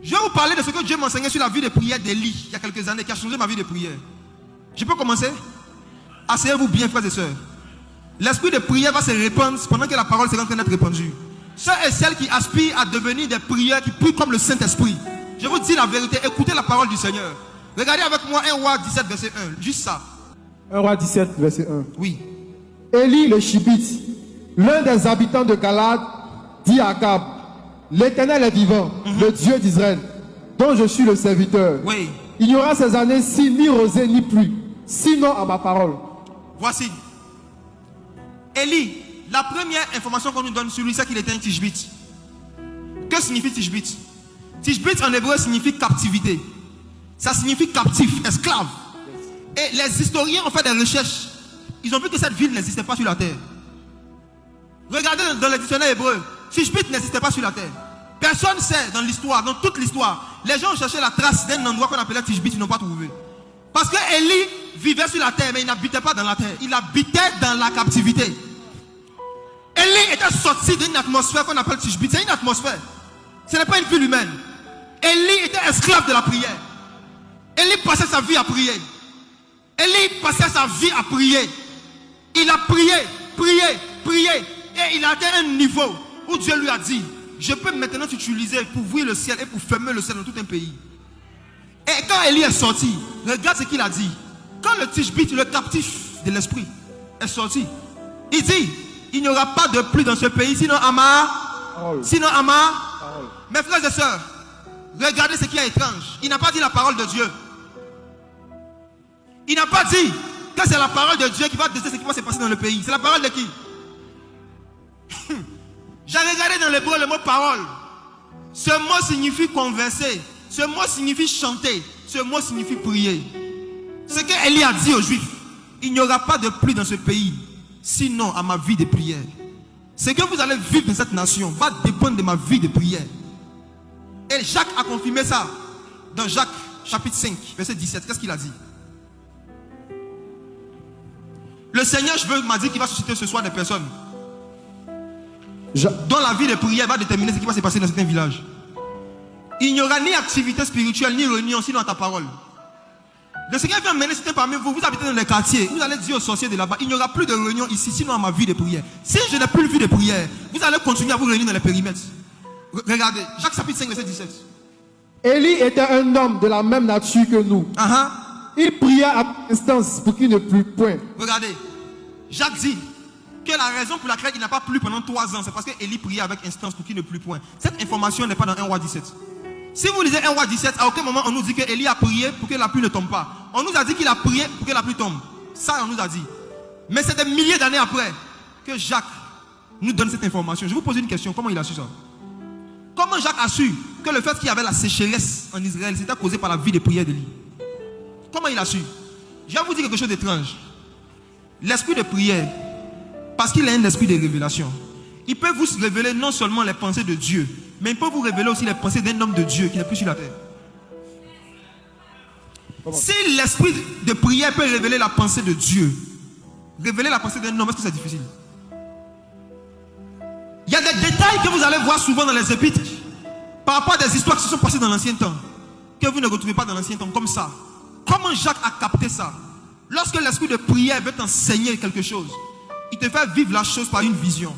Je vais vous parler de ce que Dieu m'enseignait sur la vie de prière d'Élie il y a quelques années, qui a changé ma vie de prière. Je peux commencer? Asseyez-vous bien, frères et sœurs. L'esprit de prière va se répandre pendant que la parole sera en train d'être répandue. Ceux et celles qui aspirent à devenir des prières qui prient comme le Saint-Esprit. Je vous dis la vérité, écoutez la parole du Seigneur. Regardez avec moi 1 Roi 17, verset 1. Juste ça. 1 Roi 17, verset 1. Oui. Élie le Shibite, l'un des habitants de Galade, dit à Akab, l'Éternel est vivant, le Dieu d'Israël, dont je suis le serviteur. Oui. Il n'y aura ces années-ci ni rosée ni pluie, sinon à ma parole. Voici. Élie, la première information qu'on nous donne sur lui, c'est qu'il était un Tishbite. Que signifie Tishbite? Tishbite en hébreu signifie captivité. Ça signifie captif, esclave. Et les historiens ont fait des recherches. Ils ont vu que cette ville n'existait pas sur la terre. Regardez dans le dictionnaire hébreu, Tishbite n'existait pas sur la terre. Personne ne sait dans l'histoire, dans toute l'histoire. Les gens ont cherché la trace d'un endroit qu'on appelait Tishbite, ils n'ont pas trouvé. Parce que Élie vivait sur la terre, mais il n'habitait pas dans la terre. Il habitait dans la captivité. Élie était sorti d'une atmosphère qu'on appelle Tishbite. C'est une atmosphère. Ce n'est pas une ville humaine. Élie était esclave de la prière. Élie passait sa vie à prier. Élie passait sa vie à prier. Il a prié, prié, prié. Et il a atteint un niveau où Dieu lui a dit, je peux maintenant t'utiliser pour ouvrir le ciel et pour fermer le ciel dans tout un pays. Et quand Élie est sorti, regarde ce qu'il a dit. Quand le Tishbite, le captif de l'esprit, est sorti, il dit, il n'y aura pas de pluie dans ce pays, sinon Amar. Sinon Amar. Mes frères et sœurs, regardez ce qui est étrange. Il n'a pas dit la parole de Dieu. Il n'a pas dit que c'est la parole de Dieu qui va décider ce qui va se passer dans le pays. C'est la parole de qui? J'ai regardé dans l'hébreu le mot parole. Ce mot signifie converser. Ce mot signifie chanter. Ce mot signifie prier. Ce que Élie a dit aux Juifs, il n'y aura pas de pluie dans ce pays, sinon à ma vie de prière. Ce que vous allez vivre dans cette nation va dépendre de ma vie de prière. Et Jacques a confirmé ça dans Jacques chapitre 5, verset 17. Qu'est-ce qu'il a dit? Le Seigneur m'a dit qu'il va susciter ce soir des personnes dont la vie de prière va déterminer ce qui va se passer dans certains villages. Il n'y aura ni activité spirituelle, ni réunion, sinon à ta parole. Le Seigneur vient mener certains parmi vous, vous habitez dans les quartiers, vous allez dire aux sorciers de là-bas, il n'y aura plus de réunion ici, sinon à ma vie de prière. Si je n'ai plus de vie de prière, vous allez continuer à vous réunir dans les périmètres. Regardez, Jacques chapitre 5, verset 17. Élie était un homme de la même nature que nous. Il pria à instance pour qu'il ne plût point. Regardez, Jacques dit que la raison pour laquelle il n'a pas plu pendant 3 ans, c'est parce que Élie priait avec instance pour qu'il ne plût point. Cette information n'est pas dans 1 Roi 17. Si vous lisez 1 Roi 17, à aucun moment on nous dit que Élie a prié pour que la pluie ne tombe pas. On nous a dit qu'il a prié pour que la pluie tombe. Ça on nous a dit. Mais c'est des milliers d'années après que Jacques nous donne cette information. Je vous pose une question, comment il a su ça? Comment Jacques a su que le fait qu'il y avait la sécheresse en Israël, c'était causé par la vie de prière d'Élie? Comment il a su? Je vais vous dire quelque chose d'étrange. L'esprit de prière, parce qu'il est un esprit de révélation, il peut vous révéler non seulement les pensées de Dieu, mais il peut vous révéler aussi les pensées d'un homme de Dieu qui n'est plus sur la terre. Si l'esprit de prière peut révéler la pensée de Dieu, révéler la pensée d'un homme, est-ce que c'est difficile? Il y a des détails que vous allez voir souvent dans les épîtres par rapport à des histoires qui se sont passées dans l'ancien temps, que vous ne retrouvez pas dans l'ancien temps, comme ça. Comment Jacques a capté ça? Lorsque l'esprit de prière veut t'enseigner quelque chose, il te fait vivre la chose par une vision.